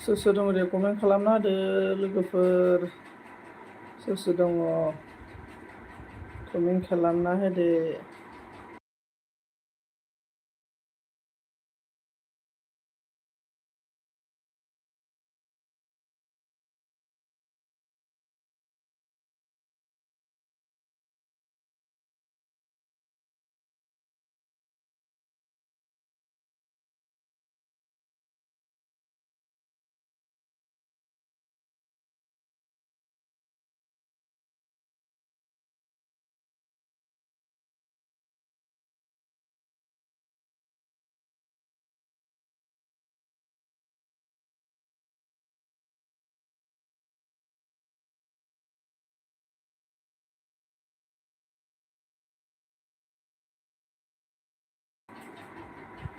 सोर सोर दङ दे कमेन्ट खालामना होदो लोगोफोर। सोर सोर दङ कमेन्ट खालामना होदो।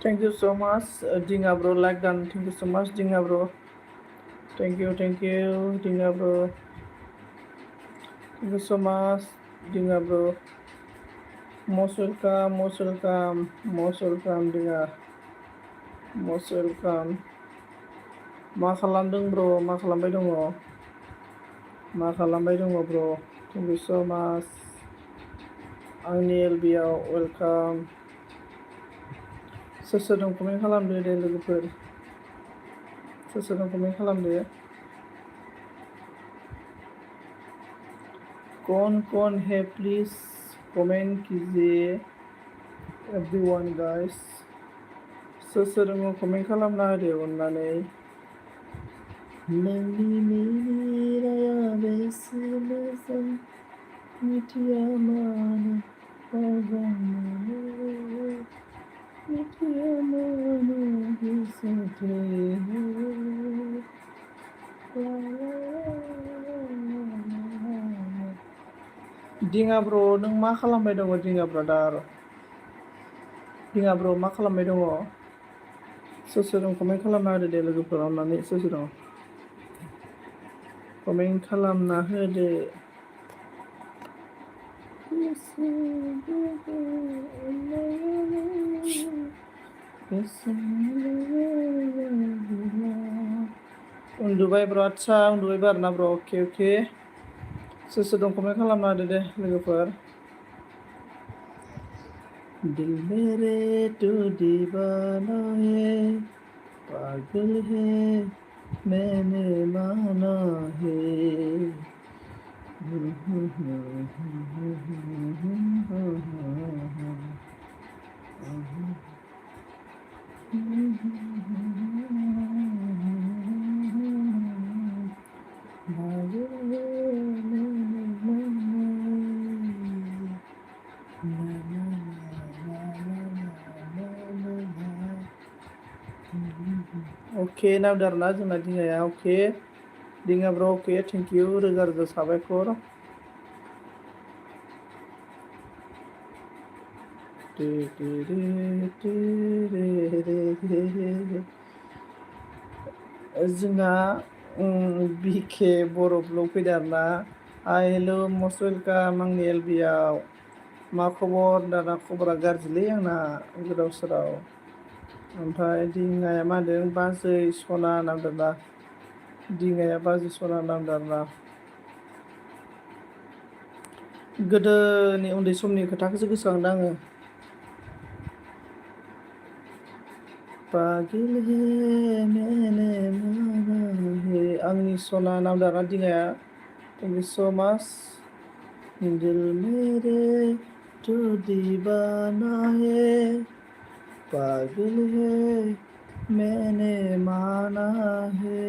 Thank you so much, Dinga bro. Like done. Thank you so much, Dinga bro. Thank you, Dinga bro. Thank you so much, Dinga bro. Most welcome, Dinga. Most welcome. मा खालामदों bro? मा खालामबाय दङ? bro? Thank you so much. आंनि LBआव welcome. सोर सोर दं comment खालामदो दे लोगोफोर। सोर सोर दं कमेन्ट खालामदो। कौन है प्लीज कमेंट कीजिए एवरीवन गाइस। सोर सोर दङ कमेन्ट खालामना होदो अननानै। नोंनि मिनिनाया बेसे मोजां मिथिया मानो मोजां मोनो मिथिया मानो गोसो थोयो। दिङा ब्र नों मा खालामबाय दङ दिङा ब्रादार? दिङा ब्र मा खालामबाय दङ? सोर सोर दं कमेन्ट खालामना होदो दे लोगोफोर अननानै। सोर सोर दं कमेन्ट खालामना होदो। उन्दुबाय ब्र आदसा उन्दुबाय आरोना ब्र। अके सोर सोर दं कमेन्ट खालामना होदो दे लोगोफोर। दिल मेरे तू दीवाना है पागल है मैंने माना है। अके नामदो आरोना जोंना दिङाया। अके दिङा ब्र अके थेंक इउ रोजा रोजा साबायखर। जोंना बिके बर' ब्लग फैदो आरोना। हाय हेल' मस्ट वेलकाम आंनि LBआव। मा खबर दाना? खबरा गाज्रिलै आंना गोदाव सोराव। ओमफ्राय दिङाया मा होनदों? बाजै सना नामदोंना। दिङाया बाजै सना नामदों आरोना। गोदोनि उन्दै समनि खोथाखौसो गोसोखांदों आङो। पागल है मैंने माना है आंनि सना नामदों आरोना दिङाया। थेंक इउ सो माच। दिल मेरे तू दीवाना है पागल है मैंने माना है।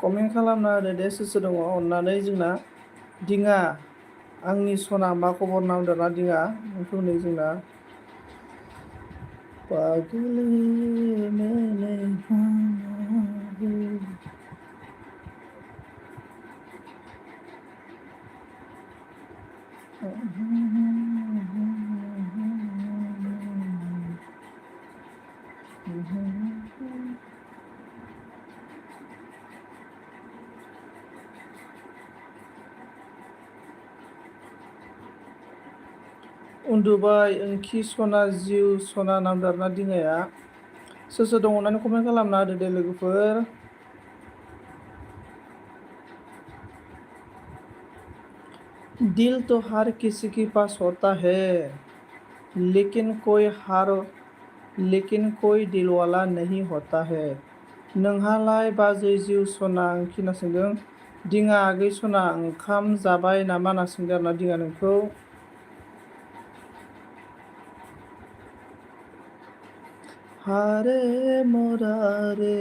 कमेन्ट खालामना होदो दे सोर सोर दङ अननानै। जोंना दिङा आंनि सना मा खबर नामदों ना दिङा नोंखौ नै जोंना। पागल है मैंने माना है। उन्दुबाय ओंखि सना जिउ सना नामदारना दिङाया सोर सोर दङ अननानै कमेन्ट खालामना होदो दे लोगोफोर। दिल तो हर किसी के पास होता है लेकिन कोई दिल वाला नहीं होता है। नोंहालाय बाजै जिउ सना ओंखि होनना सोंदों। दिङा आगै सना ओंखाम जाबाय नामा होनना सोंदों आरोना दिङा नोंखौ। हारे मोरारे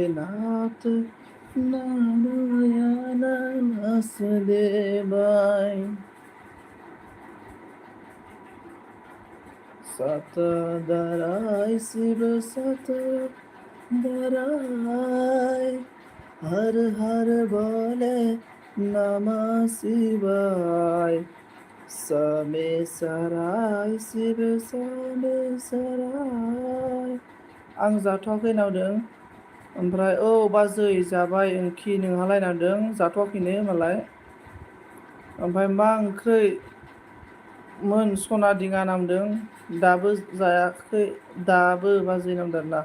नाथ नारायण नासदेबाय सतधराय शिव सतधराय हर हर बोले नमः शिवाय समेसराय शिव समेसराय। आं जाथ'वाखै नावदों ओमफ्राय औ बाजै जाबाय ओंखि नोंहालाय नावदों जाथ'वाखैनो मालाय। ओमफ्राय मा ओंख्रै मोन सना दिङा नामदों दाबो जायाखै दाबो बाजै नामदों आरोना।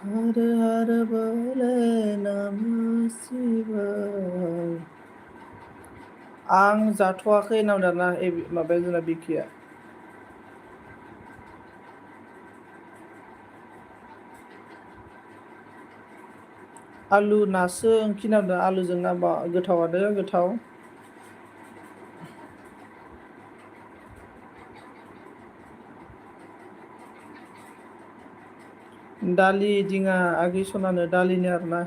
हर हर बोले नमः शिवाय। आं जाथ'वाखै नामदों आरोना माबाया जोंना बिकिया। आलु नासो ओंखि नामदों आलुजों ना गोथावानो गोथाव। दालि दिङा आगै सनानो दालिनो आरोना।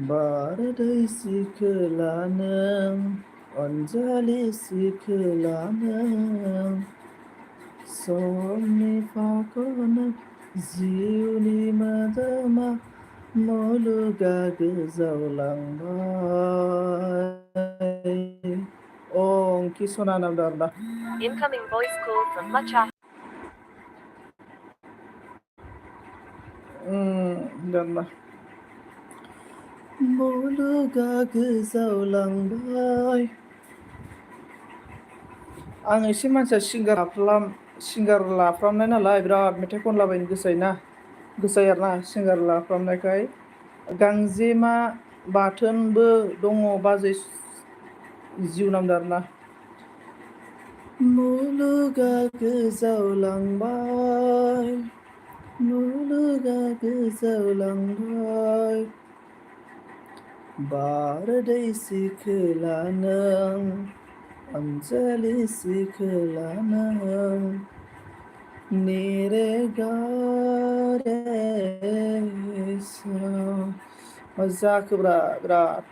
बारदै सिखोला नों अनजालि सिखोला नों समनि फाखन जिउनि मोदोमा मुलुगा गोजावलांबाय। ओंखि सना नामदों आरोना। Incoming voice call from Macha. दाना मुलुगा गोजावलांबाय। आं एसे मानसिया सिंगार लाफ्रामनाय नालाय बिराद मेथाइ खनलाबायनो गोसायो आरोना सिंगार लाफ्रामनायखाय। गांजेमा बाथोनबो दङ बाजै जिउ नामदों आरोना। मुलुगा गोजावलांबाय मुलुगा गोजावलांबाय बारदै सिखोला नों अनजालि सिखोला नों मा जाखोब्रा बिराद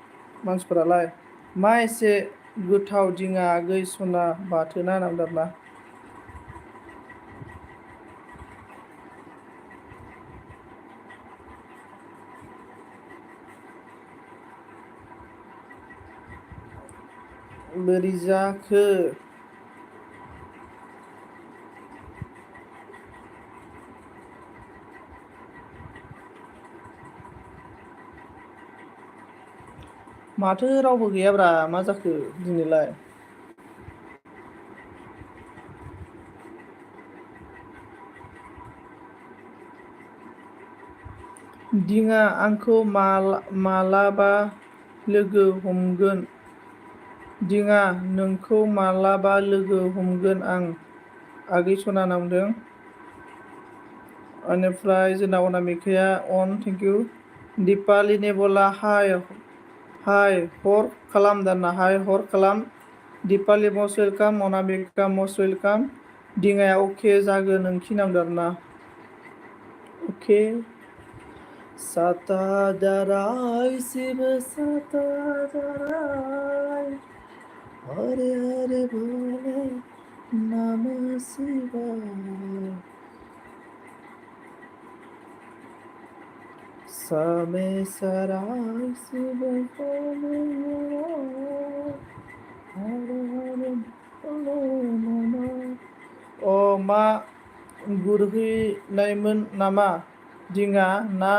मानसिफोरालाय मा एसे गोथाव दिङा आगै सना बाथोना नामदों आरोना। बोरै जाखो माथो रावबो गैयाब्रा मा जाखो दिनैलाय। दिङा आंखौ मालाबा लोगो हमगोन दिङा नोंखौ मालाबा लोगो हमगोन आं आगै सना नामदों। बेनिफ्राय जोंना अनामिकाया अन थेंक इउ। दिपालि नेबला हाय हर खालाम दाना हाय हर खालाम। Dipali most welcome Anamika most welcome. दिङाया अके जागोन ओंखि नामदों आरोना। अके सतधराय शिव सतधराय हरे हरे बोले नमः शिवाय समेसराय शिव समेसराय हरे हरे बोले नमः। मा गुरहैनायमोन नामा दिङा ना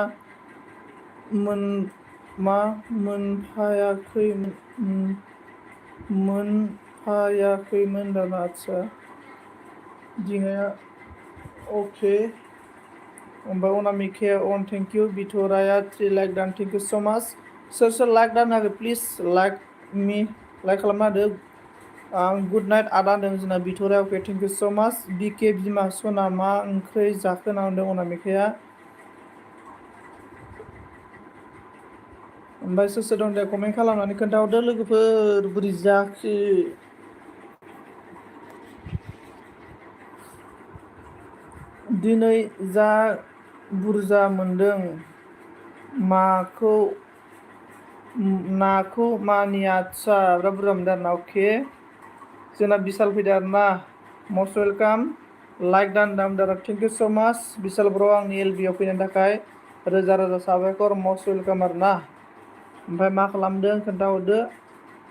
मोनफायाखैमोन दाना आदसा दिङाया अके ओमफ्राय अनामिकाया अन थेंक इउ बिथराया 3 लाइक दान थेंक इउ सो माच सोर लाइक दान हागो प्लिज लाइक खालामना होदो आं गुड नाइट आदा होनदों जोंना बिथराया अके थेंक इउ सो माच बिके बिमा सना मा ओंख्रि जाखो होनना होनदों अनामिकाया ओमफ्राय सोर दं दे कमेन्ट खालामनानै खोन्थाहरदो लोगोफोर बोरै जाखो दिनै जा बुरजा मोनदों नाखौ मानि आदसा बिराद बुरजा मोनदों आरोना अके जोंना बिशाल फैदो आरोना मस्ट वेलकाम लाइक दान थेंक इउ सो माच बिशाल ब्र आंनि एलबिआव फैनायनि थाखाय रोजा रोजा साबायखर मस्ट वेलकाम आरोना ओमफ्राय मा खालामदों खोन्थाहरदो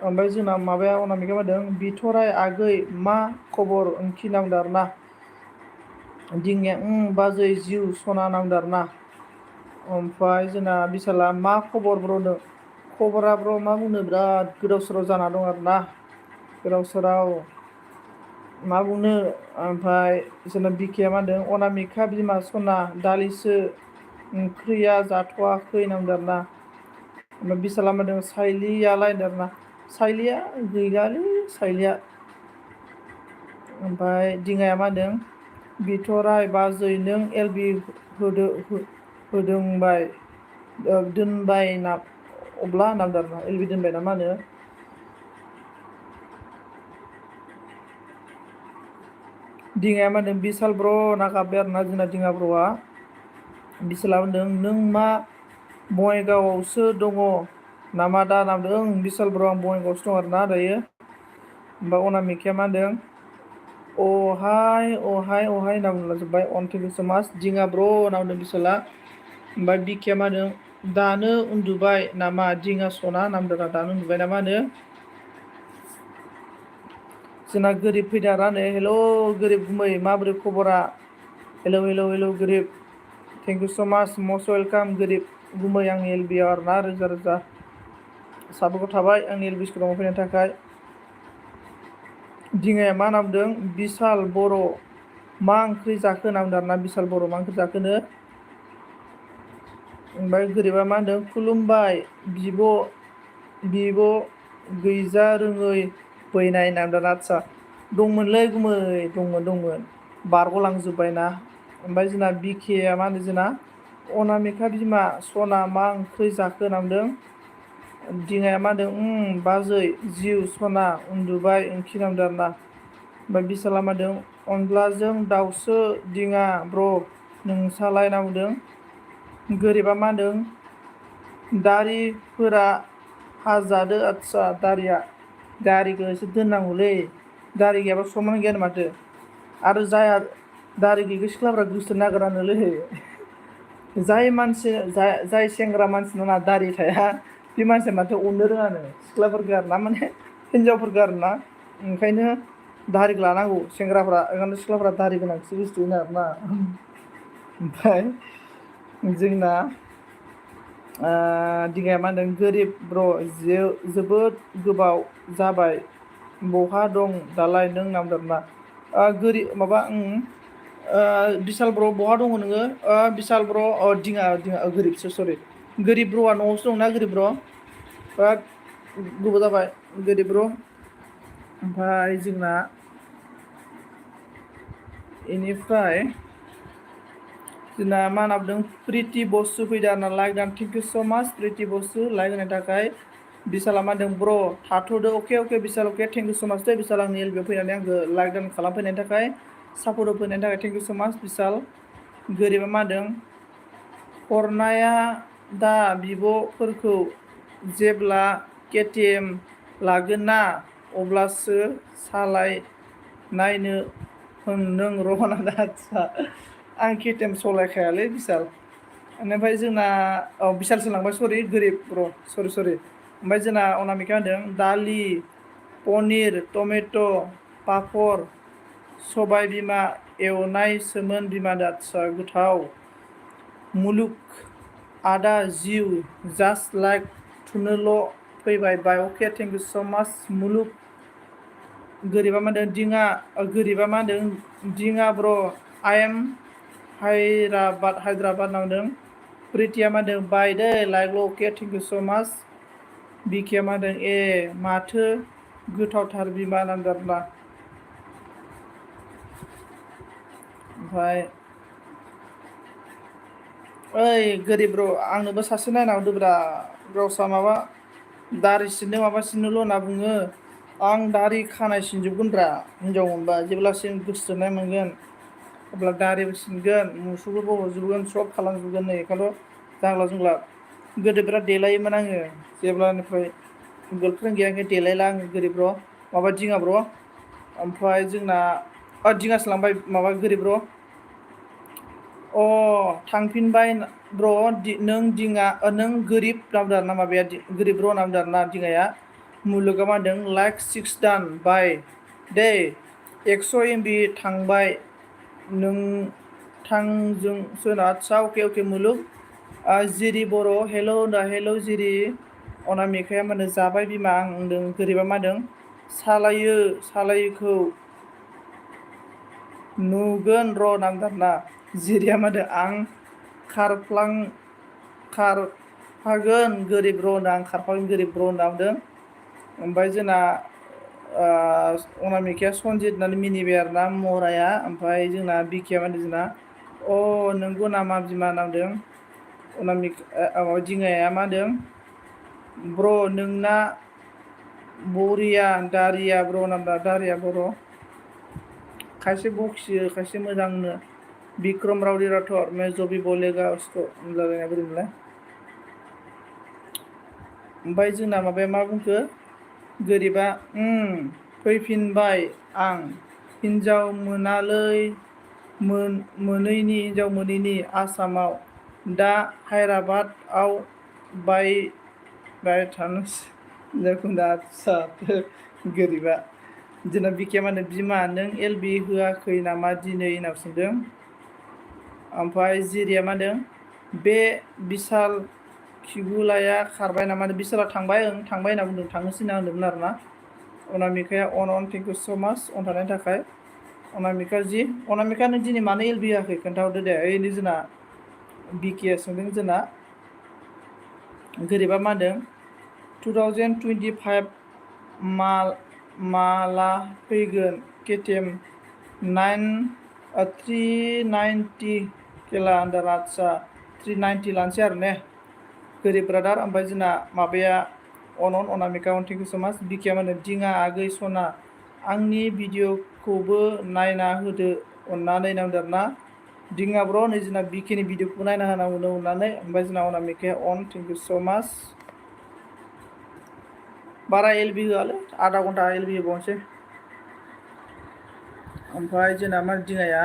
ओमफ्राय जोंना माबाया अनामिका होदों बिथराय आगै मा खबर ओंखि नांदों आरोना दिङाया बाजै जिउ सना नांदों आरोना ओमफ्राय जोंना बिशाला मा खबर ब्र खबरा ब्र मा बुंनो बिराद गोदाव सोराव जाना दं आरोना गोदाव सोराव मा बुंनो ओमफ्राय जोंना बिकेया मा होनदों अनामिका बिमा सना दालिसो ओंख्रिया जाथ'वाखै नांदों आरोना ओमफ्राय बिशाला मा होनदों साइलियालाय होनदों आरोना साइलिया गैलालै साइलिया ओमफ्राय दिङाया मा होनदों बिथराय बाजै नों एलबि दोनबाय ना अब्ला नांदों आरोना एलबि दोनबाय ना मा होनो दिङाया मा होनदों बिशाल ब्र ना गाबबाय आरोना जोंना दिङा ब्रआ बिशाला होनदों नों मा बङाइगावआवसो दङ नामा दा नांदों बिशाल ब्र आं बङाइगावआवसो दं आरोना दायो ओमफ्राय अनामिकाया मा होनदों अहाय होनना बुंलाजोब्बाय अन थेंक इउ सो माच दिङा ब्र होनना बुंदों बिशाला ओमफ्राय बिकेया मा होनदों दानो उन्दुबाय नामा दिङा सना होनना बुंदों दानो उन्दुबाय नामा होनो जोंना गोरिब फैदों आरो नै हेल' गोरिब गुमै माबोरै खबरा हेल' गोरिब थेंक इउ सो माच मस्ट वेलकाम गोरिब गुमै आंनि एलबिआव आरोना रोजा रोजा साबायखर थाबाय आंनि एलबि स्कुलाव फैनायनि थाखाय दिङाया मा होनना बुंदों बिशाल बर' मा ओंख्रि जाखो होनना बुंदों आरोना बिशाल बर' मा ओंख्रि जाखोनो ओमफ्राय गोरिबा मा होनदों खुलुमबाय बिब' गैजा रोङै फैनाय नांदों आदसा दंमोनलै गुमै दंमोन बारग'लांजोब्बायना ओमफ्राय जोंना बिकेया मा होनो जोंना अनामिका बिमा सना मा ओंख्रि जाखो नांदों दिङाया मा होनदों बाजै जिउ सना उन्दुबाय ओंखि नांदों आरोना ओमफ्राय बिशाला मा होनदों अनलाजों दाउसो दिङा ब्र नोंसालाय नांदों गोरिबा मा होनदों दारिफोरा हाजादो आदसा दारिखौ एसे दोननांगौलै दारि गैयाबा सनमान गैयानो माथो आरो जायहा दारि गैयि सिख्लाफ्रा गोसोथोनो नागिरानोलै जाय सेंग्रा मानसिना दारि थाया बे मानसिया माथो अननो रोङानो सिख्लाफोरखौ आरोना माने हिनजावफोरखौ आरोना ओंखायनो दारिखौ लानांगौ सेंग्राफ्रा ओंखायनो सिख्लाफ्रा दारि गोनांसो बुस्थु आरोना ओमफ्राय जोंना दिङाया मा होनदों गोरिब ब्र जोबोद गोबाव जाबाय बहा दं दालाय नों नांदों आरोना बिशाल ब्र बहा दङ नोङो बिशाल ब्र दिङा गोरिबसो सरि गोरिब ब्रआ न'आवसो दंना गोरिब ब्र बिराद गोबाव जाबाय गोरिब ब्र ओमफ्राय जोंना बेनिफ्राय जोंना मा होनना बुंदों प्रिति बसु फैदों आरोना लाइक दान थेंक इउ सो माच प्रिति बसु लाइक होनो थाखाय बिशाला मा होनदों ब्र थाथ'दो अके बिशाल अके थेंक इउ सो माच दे बिशाल आंनि एलबिआव फैनानै आंखौ लाइक दान खालामफैनायनि थाखाय सापर्ट होफैनायनि थाखाय थेंक इउ सो माच बिशाल गोरिबा मा होनदों हरनाया दा बिब'फोरखौ जेब्ला केटिएम लागोन ना अब्लासो सालायनायनो नों रहना आदसा आं केटिएम सालायखायालै बिशाल बेनिफ्राय जोंना बिशालसो लांबाय सरि गोरिब ब्र सरि ओमफ्राय जोंना अनामिका होनदों दालि पनिर टमेट' पापर सबाय बिमा एवनायसोमोन बिमा आदसा गोथाव मुलुग आदा जिउ जास्ट लाइक थुनोल' फैबाय बाय अके थेंक इउ स' माच मुलुग गोरिबा मा होनदों दिङा गोरिबा मा होनदों दिङा ब्र आइ एम हायद्राबाद नांदों प्रितिया मा होनदों बाय दै लाइकल' अके थेंक इउ स' माच बिकिया मा होनदों ए माथो गोथावथार बिमा नांदों आरोना ओमफ्राय ओइ गोरिब ब्र आंनोबो सासे नायना हरदोब्रा गावसा माबा दारि सिननो माबा सिननोल' होनना बुङो आं दारि खानाय सिनजोबगोनब्रा हिनजाव मोनबा जेब्लासिम गोसोथोनाय मोनगोन अब्ला दारिबो सिनगोन मुसौफोरबो हरजोबगोन सब खालामजोबगोन नै बेखायनोथ' जांला जुंला गोदो बिराद देलायोमोन आङो जेब्लानिफ्राय गार्लफ्रेन्ड गैया ओंखायनो देलायला आङो गोरिब ब्र माबा दिङा ब्र ओमफ्राय जोंना दिङासो लांबाय माबा गोरिब ब्र थांफिनबाय ब्र नों दिङा नों गोरिब नामदार ना माबाया गोरिब ब्र नामदार ना दिङाया मुलुगा मा होनदों लाइक 6 दान बाय दे 100 MB थांबाय नोंथांजों सोना आदसा अके मुलुग जिरि बर' हेल' होनदा हेल' जिरि अनामिकाया मा होनो जाबाय बिमा आं होनदों गोरिबा मा होनदों सालायोखौ नुगोन र' नामदारना जिरिया मा होनदों आं खारफागोन गोरिब र' होनदों आं खारफागोन गोरिब र' होनना बुंदों ओमफ्राय जोंना अनामिकाया सनजित होननानै मिनिबाय आरोना मराया ओमफ्राय जोंना बिकिया मा होनदों जोंना नोंगौ नामा बिमा नामदों अनामिका दिङाया मा होनदों ब्र नोंना बरिया दारिया ब्र नामदा दारिया बर' खायसे बखियो खायसे मोजांनो बिक्रम रावदि राठर मेजबि बलेगा उसको होनलायनाया बोरै मोनलाय ओमफ्राय जोंना माबाया मा बुंखो गोरिबा फैफिनबाय आं हिनजाव मोनैनि आसामाव दा हायद्राबादआव बाय थानोसै आदसा गोरिबा जोंना बिकिया मा होनो बिमा नों LB होआखै नामा दिनै होनना सोंदों ओमफ्राय जिरिया मा होनदों बे बिशाल खिबुलाया खारबाय नामा बिशाला थांबाय थांबाय होनना बुंदों थांनोसै होनना होनदोंमोन आरोना अनामिकाया अन थेंक इउ स' माच अन थानायनि थाखाय अनामिका नों दिनै मानो LB होआखै खोन्थाहरदो दे ओरैनो जोंना बिकिया सोंदों जोंना गोरिबा मा होनदों 2025 माला फैगोन KTM 390 केला आन्दार आदसा 390 लानोसै आरो ने गोरिब ब्रादार ओमफ्राय जोंना माबाया अनामिका थेंक इउ स' माच बिकिया मा होनो दिङा आगै सना आंनि भिडिअखौबो नायना होदो अननानै नामदार ना दिङा ब्र नै जोंना बिकिनि भिडिअखौ नायना होनांगौनो अननानै ओमफ्राय जोंना अनामिकाया थेंक इउ स' माच बारा LB होआलै आधा घन्टा LB होबावनोसै ओमफ्राय जोंना मा दिङाया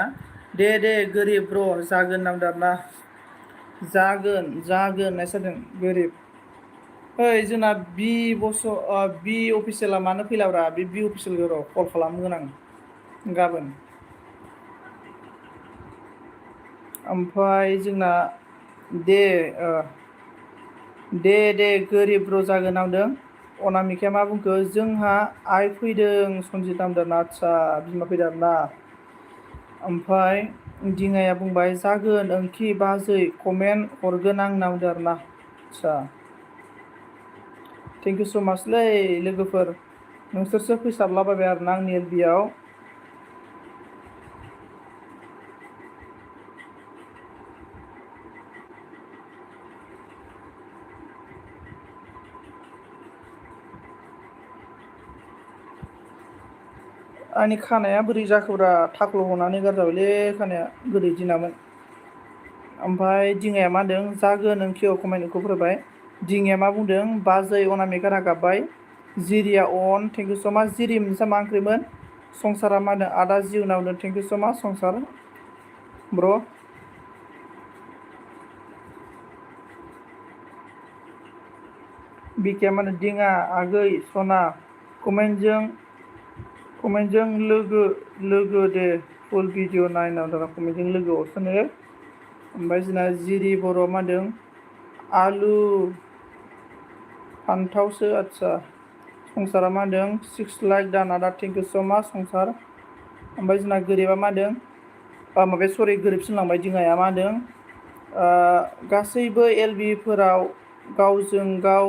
दे गोरिब ब्र जागोन नामदार ना जागोन होननाय जादों गोरिब ओइ जोंना बि अफिसियेला मानो फैलाब्रा बि अफिसियेलखौ र' कल खालामगोन आं गाबोन ओमफ्राय जोंना दे गोरिब ब्र जागोन नामदों अनामिकाया मा बुंखो जोंहा आइ फैदों सनजित नामदारना आदसा बिमा फैदों आरोना ओमफ्राय दिङाया बुंबाय जागोन ओंखि बाजै कमेन्ट हरगोन आं नामदों आरोना आदसा थेंक इउ स' माचलै लोगोफोर नोंसोरसो फैसाबलाबायबाय आरोना आंनि LBआव आंनि खानाया बोरै जाखोब्रा थाख्ल' हनानै गारजाबायलै खानाया गोदै दिनामोन ओमफ्राय दिङाया मा होनदों जागोन ओंखियाव कमेन्टखौ फरायबाय दिङाया मा बुंदों बाजै अनामिका रागाबबाय जिरिया थेंक इउ स' माच जिरि मोनसा मा ओंख्रिमोन संसारा मा होनदों आदा जिउ होनना बुंदों थेंक इउ स' माच संसार ब्र बिकिया मा होनो दिङा आगै सना कमेन्टजों लोगो दे फुल भिडिअ नायना दाना कमेन्टजों लोगो हरसनो ओमफ्राय जोंना जिरि बर' मा होनदों आलु फान्थावसो आदसा संसारा मा होनदों 6 लाइक दान आदा थेंक इउ स' माच संसार। ओमफ्राय जोंना गोरिबा मा होनदों माबाया सरि गोरोबसिनलांबाय दिङाया मा होनदों गासैबो एलबिफोराव गावजों गाव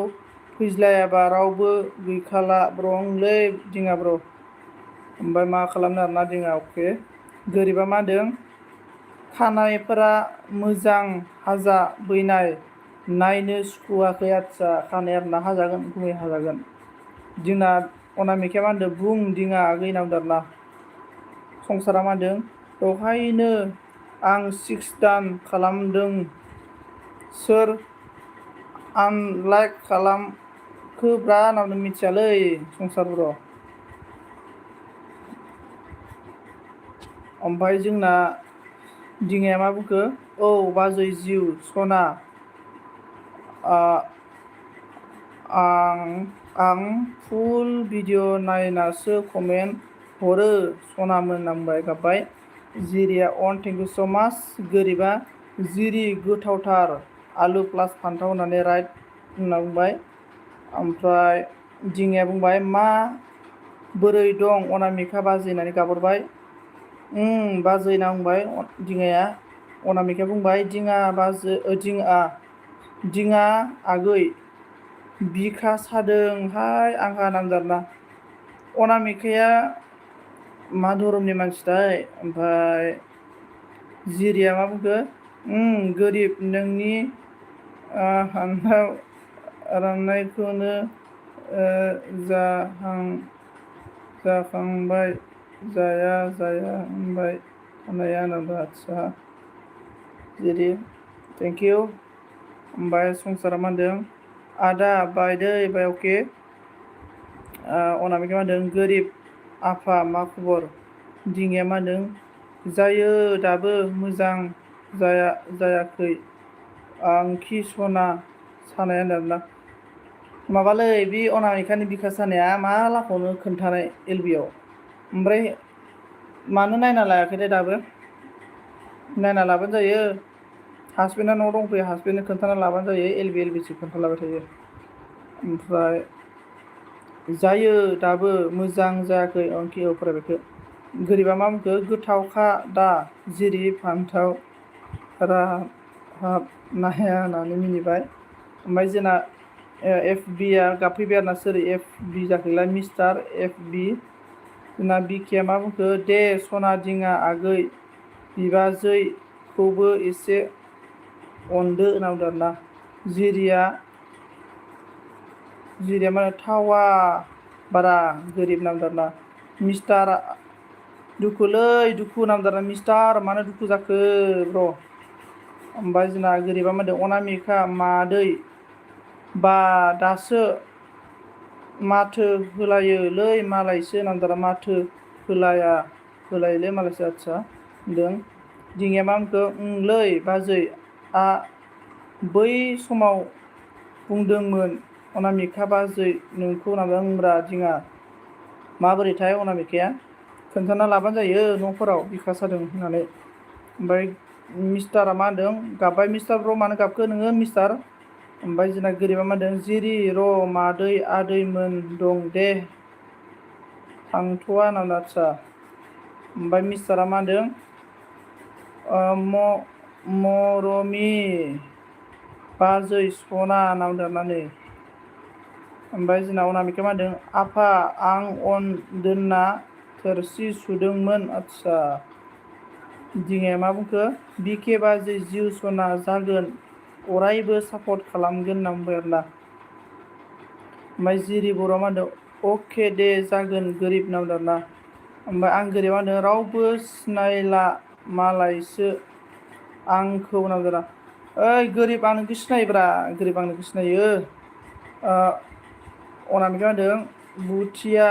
फैज्लायाबा रावबो गैखाला ब्र'लै दिङा ब्र'। ओमफ्राय मा खालामनो आरोना दिङा अके। गोरिबा मा होनदों खानायफोरा मोजां हाजा बैनाय नायनो सुखुवाखै आदसा खानाय आरोना हाजागोन गुमै हाजागोन। दिना अनामिकाया मा होनदों बुं दिङा आगै होनना आरोना। संसारा मा होनदों दहायनो आं 6 दान खालामदों सोर आनलाइक खालामखोब्रा होनना मिथियालै संसार ब्र'। ओमफ्राय जोंना दिङाया मा बुंखो औ बाजै जिउ सना आं फुल भिडिअ नायनासो कमेन्ट हरो सनामोन होनना बुंबाय गाबबाय। जिरिया अन थेंक इउ स' माच। गोरिबा जिरि गोथावथार आलु प्लास फान्थाव होननानै राइट होनना बुंबाय। ओमफ्राय दिङाया बुंबाय मा बोरै दं अनामिका बाजै होननानै गाबहरबाय। बाजै होनना बुंबाय दिङाया। अनामिकाया बुंबाय दिङा आगै बिखा सादोंहाय आंहा नामजादा। अनामिकाया मा धरमनि मानसिथाय। ओमफ्राय जिरिया मा बुंखो गोरिब नोंनि हान्थाव राननायखौनो जाखांबाय जाया होनबाय थानाया होनदों आदसा जिरि थेंक इउ। ओमफ्राय संसारा मा होनदों आदा बाय दै बाय अके। अनामिकाया मा होनदों गोरिब आफा मा खबर। दिङाया मा होनदों जायो दाबो मोजां जायाखै आंखि सना सानाया होनदों आरोना। माबालै बे अनामिकानि बिखा सानाया मा लाखावनो खोन्थानाय एलबियाव। ओमफ्राय मानो नायना लायाखैथाय दाबो। नायना लाबानो जायो हासबेन्डआ न'आव दंफैयो हासबेन्डनो खोन्थाना लाबानो जायो एलबिसो खोन्थालाबाय थायो। ओमफ्राय जायो दाबो मोजां जायाखै अंखि फरायबायखो। गोरिबा मा बुंखो गोथावखा दा जिरि फान्थाव राहाबनाया होननानै मिनिबाय। ओमफ्राय जोंना FBआ गाबफैबाय आरोना सोर FB जाखोलाय मिस्टार FB। जोंना बिकिया मा बुंखो दे सना दिङा आगै बिबाजैखौबो एसे अनदो होनना बुंदों आरोना। जिरिया मा थावा बारा गोरिब होनना बुंदों आरोना। मिस्टार दुखुलै दुखु होनना बुंदों आरोना मिस्टार मानो दुखु जाखो ब्र'। ओमफ्राय जोंना गोरिबा मा होनदों अनामिका मादै बा दासो माथो होलायोलै मालायसो होनना बुंदों माथो होलायोलै मालायसो आदसा होनदों। दिङाया मा होनखो लै बाजै बै समाव बुंदोंमोन अनामिका बाजै नोंखौ नांब्रा दिङा माबोरैथाय अनामिकाया खोन्थाना लाबानो जायो न'फोराव बिखा सादों होननानै। ओमफ्राय मिस्टारा मा होनदों गाबबाय मिस्टार ब्र' मानो गाबखो नोङो मिस्टार। ओमफ्राय जोंना गोरिबा मा होनदों जिरि र' मादै आदैमोन दं दे थांथ'वा होनना आदसा। ओमफ्राय मिस्टारा मा होनदों मरमि बाजै सना होनना बुंदों आरोना नै। ओमफ्राय जोंना अनामिकाया मा होनदों आफा आं अन दोनना थोरसि सुदोंमोन आदसा। दिङाया मा बुंखो बिके बाजै जिउ सना जागोन अरायबो सापर्ट खालामगोन होनना बुंबाय आरोना। ओमफ्राय जिरि बर'आ मा होनदों अके दे जागोन गोरिब होनना बुंदों आरोना। ओमफ्राय आं गोरिबा मा होनदों रावबो सिनायला मालायसो आंखौ होनना बुंदों आरोना। ओइ गोरिब आं नोंखौ सिनायोब्रा गोरिब आं नोंखौ सिनायो। अनामिकाया होनदों बुथिया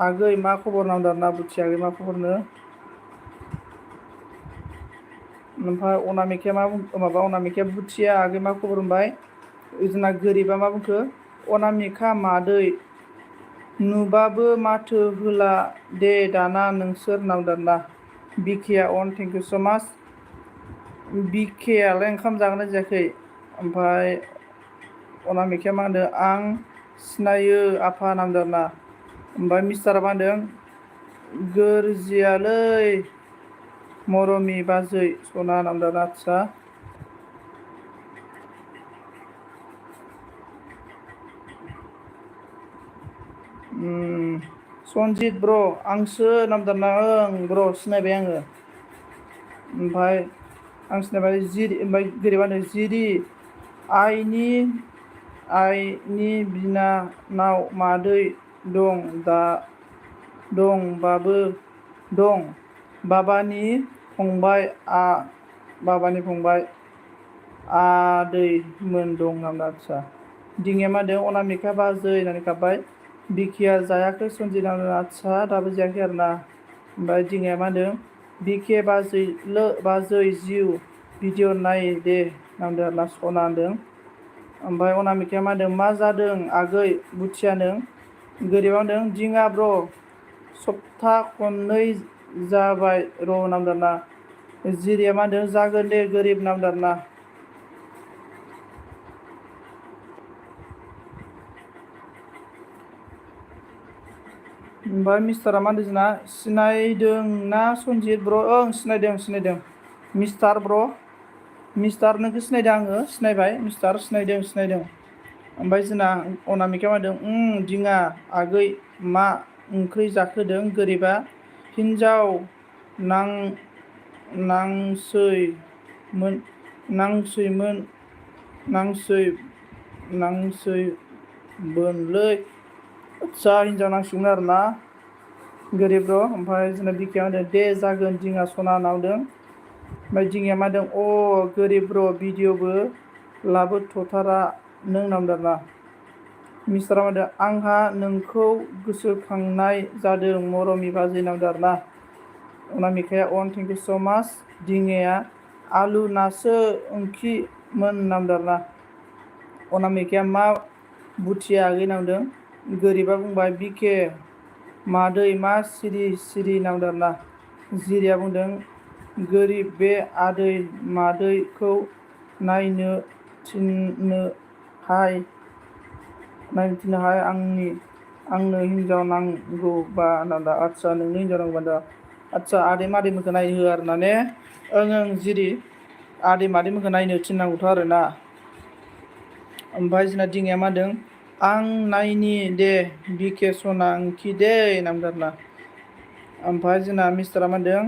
आगै मा खबर होनना बुंदों आरोना बुथिया आगै मा खबरनो। ओमफ्राय अनामिकाया बुथिया आगै मा खबर होनबाय। जोंना गोरिबा मा बुंखो अनामिका मादै नुबाबो माथो होला दे दाना नोंसोर होनना बुंदों आरोना। बिकेया अन थेंक इउ स' माच। बिकेयालाय ओंखाम जागोनना जायाखै। ओमफ्राय अनामिकाया मा होनदों आं सिनायो आफा नामदों आरोना। ओमफ्राय मिस्टारा मा होनदों गोरजियालै मरमि बाजै सना नामदों आदसा। सनजित ब्र आंसो नामदारना ओं ब्र सिनायबाय आङो। ओमफ्राय आं सिनायबाय जिरि ओमफ्राय गोरिबा होनदों जिरि आइनि बिनानाव मादै दं बाबानि फंबाय आदैमोन दं नामा आदसा। दिङाया मा होनदों अनामिका बाजै होननानै गाबबाय। बिकिया जायाखै सनजित नामदों आदसा दाबो जायाखै आरोना। ओमफ्राय दिङाया मा होनदों बिके बाजै जिउ भिडिअ नाय दे नामदों आरोना सना होनदों। ओमफ्राय अनामिकाया मा होनदों मा जादों आगै बुथियानो। गोरिबा होनदों दिङा ब्र सप्ता खननै जाबाय र नामदों आरोना। जिरिया मा होनदों जागोन दे गोरिब नामदों आरोना। ओमफ्राय मिस्टारा मा होनदों जोंना सिनायदों ना सनजित ब्र ओं सिनायदों मिस्टार ब्र मिस्टार नोंखौ सिनायदों आङो सिनायबाय मिस्टार सिनायदों। ओमफ्राय जोंना अनामिकाया मा होनदों दिङा आगै मा ओंख्रि जाखोदों गोरिबा हिनजाव नांसैबोनलै आदसा हिनजाव नांसिगोन आरोना गोरिब ब्र। ओमफ्राय जोंना बिकिया होनदों दे जागोन दिङा सना नावदों। ओमफ्राय दिङाया मा होनदों गोरिब ब्र भिडिअबो लाबोथ'थारा नों नामदों आरोना। मिस्टारा मा होनदों आंहा नोंखौ गोसोखांनाय जादों मरमि बाजै नामदों आरोना। अनामिकाया थेंक इउ स' माच। दिङाया आलु नासो ओंख्रिमोन नामदों आरोना। अनामिकाया मा बुथिया आगै नामदों। गोरिबा बुंबाय बिके मादै मा सिरि नामदों आरोना। जिरिया बुंदों गोरिब बे आदै मादैखौ नायनो थिननोहाय आंनो हिनजाव नांगौबा नामदों आदसा नोंनो हिनजाव नांगौबा दा आदसा आदै मादैमोनखौ नायनो हो आरोना ने। ओं जिरि आदै मादैमोनखौ नायनो थिननांगौथ' आरोना। ओमफ्राय जोंना दिङाया मा होनदों आं नायनि दे बिके सना ओंखि दे नामदों आरोना। ओमफ्राय जोंना मिस्टारा मा होनदों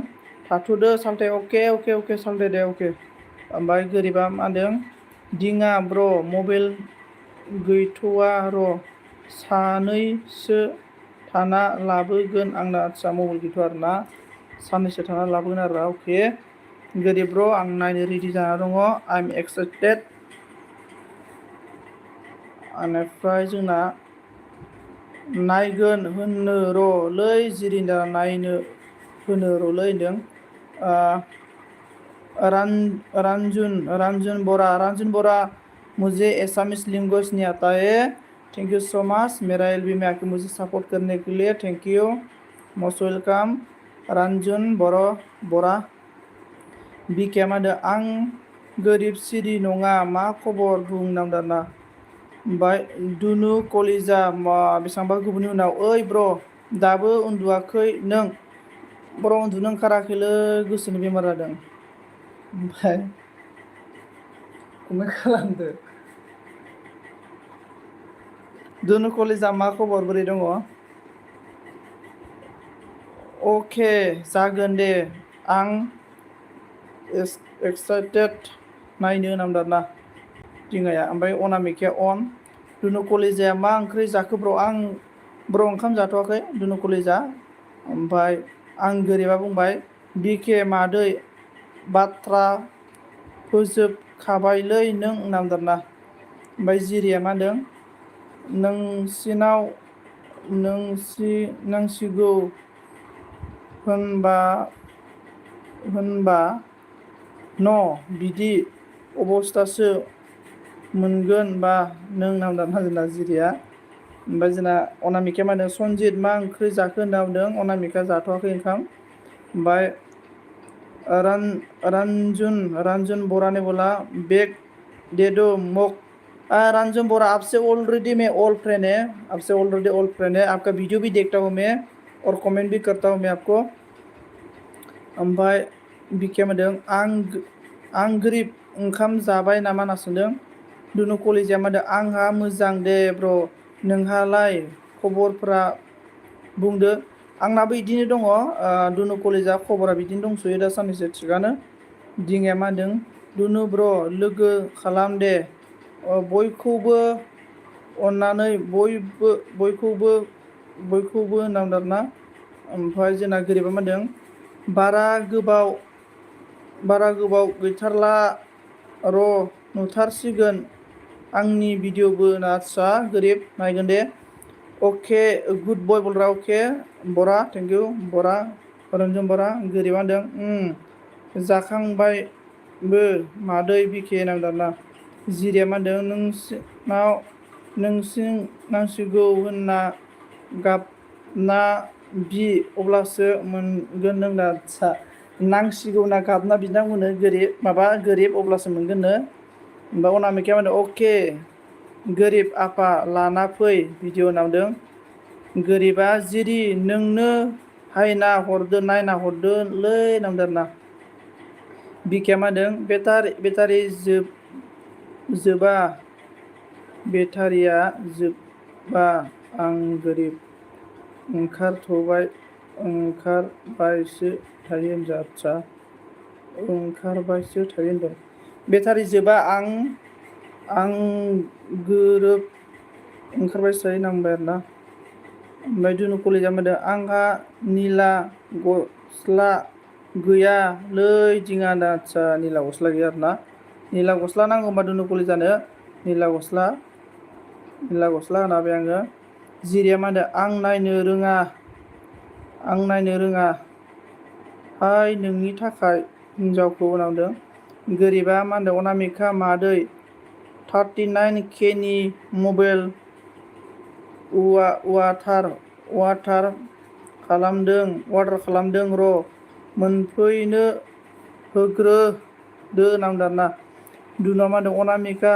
थाथ'दो सालथे अके सालथे दे अके। ओमफ्राय गोरिबा मा होनदों दिङा ब्र मबाइल गैथ'वा र सानैसो थाना लाबोगोन आंना आदसा मबाइल गैथ'वा आरोना साननैसो थाना लाबोगोन आरो अके। गोरिब ब्र आं नायनो रेडि जाना दङ आइ एम एक्साइटेड। बेनिफ्राय जोंना नायगोन होननो र' लै जिरिन्दा नायनो होनो र'लै होनदों रंजुन बरा मुझे एसामिस लैंग्वेज नहीं आता है थैंक यू सो मच मेरा एलबी में आके मुझे सपोर्ट करने के लिए थैंक यू मोस्ट वेलकाम रंजुन बरा। बिके मा होनदों आं गोरिब सिरि नङा मा खबर बुं नामदों आरोना। ओमफ्राय दुनु कलिजा बेसेबांबा गुबुननि उनाव ओइ ब्र दाबो उन्दुवाखै नों ब्र उन्दुनो ओंखाराखैलै गोसोनि बेमार जादों। ओमफ्राय कमेन्ट खालामदो दुनु कलिजा मा खबर बोरै दङ। अके जागोन दे आं एक्साइटेड नायनो नामदों आरोना दिङाया। ओमफ्राय अनामिकाया दुनु कलिजाया मा ओंख्रि जाखो ब्र आं ब्र ओंखाम जाथ'वाखै दुनु कलिजा। ओमफ्राय आं गोरिबा बुंबाय बिके मादै बाथ्रा फोजोबखाबायलै नों नामदों आरोना। ओमफ्राय जिरिया मा होनदों नांसिगौ होनबा न बिदि अबस्थासो मोनगोन बा नों नामदों जोंना जिरिया। ओमफ्राय जोंना अनामिकाया मा होनदों सनजित मा ओंख्रि जाखो होनना बुंदों अनामिकाया जाथ'वाखै ओंखाम। ओमफ्राय रंजुन बरा ने बोला बेग दे दो मग रंजन बोरा आपसे ऑलरेडी मैं ऑल फ्रेंड है, आपसे ऑलरेडी ऑल फ्रेंड है, आपका वीडियो भी देखता हूँ मैं और कमेंट भी करता हूँ मैं आपको। ओमफ्राय बिखे मोनदों आं गोरिब ओंखाम जाबाय नामा होनना सोंदों। दुनु कलेजा मोनदों आंहा मोजां दे ब्र, नोंहालाय खबरफ्रा बुंदो। आंनाबो बिदिनो दङ, दुनु कलेजा खबरा बिदिनो दंस'यो दा साननैसो थिगानो। दिङाया मा होनदों दुनु ब्र लोगो खालाम दे, बयखौबो अननानै बयखौबो नांदारना। ओमफ्राय जोंना गोरिबा मा होनदों बारा गोबाव गैथारला र' नुथारसिगोन आंनि भिडिअबो ना। आदसा गोरिब नायगोन दे। अके गुड बय बलरा, अके बरा थेंक इउ बरा रन्जन बरा। गोरिबा होनदों जाखांबायबो मादै बिखे नांदारना। जिरिया मा होनदों नांसिगौ होनना गाबना बि अब्लासो मोनगोन नोंना। आदसा नांसिगौ होनना गाबना बिनांगौनो गोरिब अब्लासो मोनगोननो। ओमफ्राय अनामिकाया मा होनदों अके गोरिब आफा लाना फै भिडिअ नांदों। गोरिबा जिरि नोंनो नायना हरदोलै नांदोंना। बिखाया मा होनदों बेटारिया जोबा आं गोरिब ओंखारबायसो थायो होनदों। आदसा ओंखारबायसो थायो होनदों। बेटारि जोबा आं गोरोब ओंखारबायसो थायो नांबाय आरोना। ओमफ्राय दुनु कलेजा मोनदों आंहा निला गस्ला गैयालै दिङा होनदों। आदसा निला गस्ला गैया आरोना। निला गस्ला नांगौ होनबा दुनु कलेजानो निला गस्ला होना होबाय आङो। जिरिया मा होनदों आं नायनो रोङा हाय नोंनि थाखाय हिनजावखौ नांदों। गोरिबा मा होनदों अनामिका मादै 39K नि मबाइल अर्डार खालामदों र' मोनफैनो होग्रोदो नांदारना। दुनुआ मा होनदों अनामिका